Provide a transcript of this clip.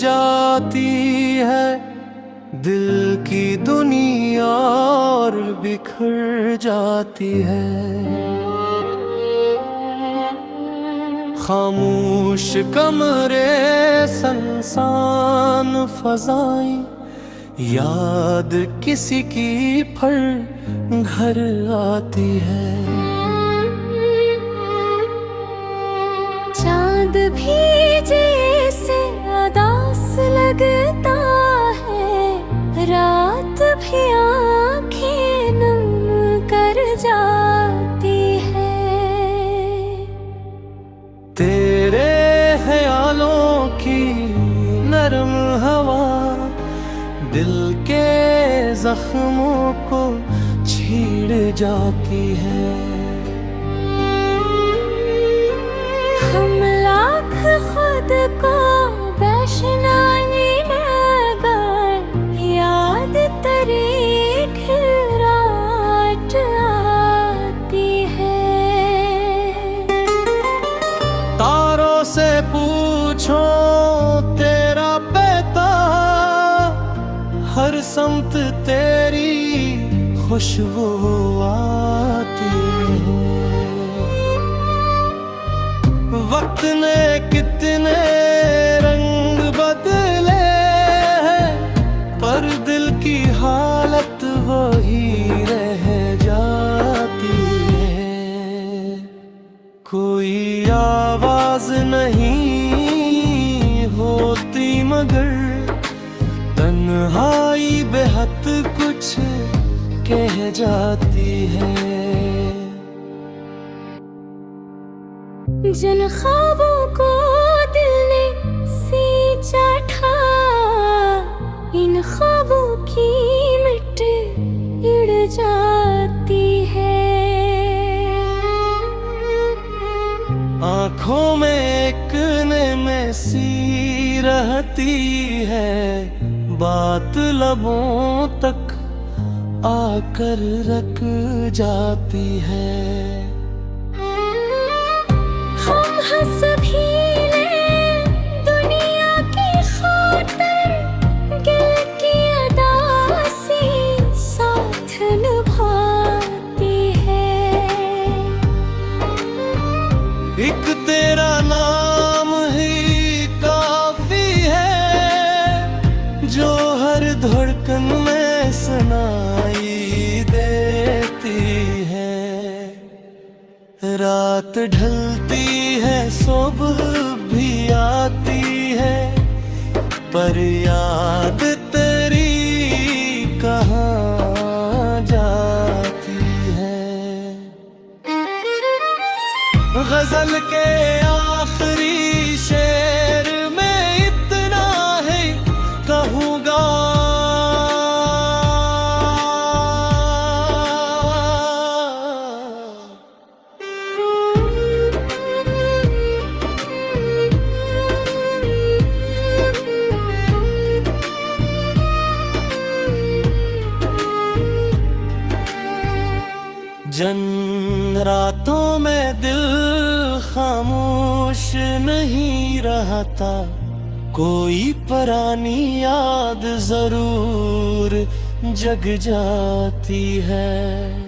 जाती है दिल की दुनिया और बिखर जाती है। खामोश कमरे सुनसान फज़ाएं, याद किसी की फिर घर आती है। चांद भी जैसे उदास लगता है, रात भी आंखें नम कर जाती है। तेरे ख्यालों की नरम हवा दिल के जख्मों को छीड़ जाती है। हम लाख खुद को बेशनामी मगर याद तेरी घराट आती है। तारों से पूछो तेरा पता, हर समत तेरी खुशबू आती है। वक्त ने कितने रंग बदले हैं, पर दिल की हालत वही रह जाती है। कोई आवाज नहीं होती मगर तन्हाई बेहद कुछ कह जाती है। जिन ख्वाबों को दिल ने सींचा था, इन ख्वाबों की मिट गिर जाती है। आँखों में एक में सी रहती है, बात लबों तक आकर रख जाती है। हम हंस भी लें दुनिया की खातिर, दिल की अदासी साथ निभाती है। एक तेरा नाम ही काफी है, जो हर धड़कन में सुनाई देती है। रात ढलती है सुबह भी आती है, पर याद तेरी कहाँ जाती है। गजल के आखिरी शेर में इतना है कहूँगा, जिन रातों में दिल खामोश नहीं रहता, कोई पुरानी याद जरूर जग जाती है।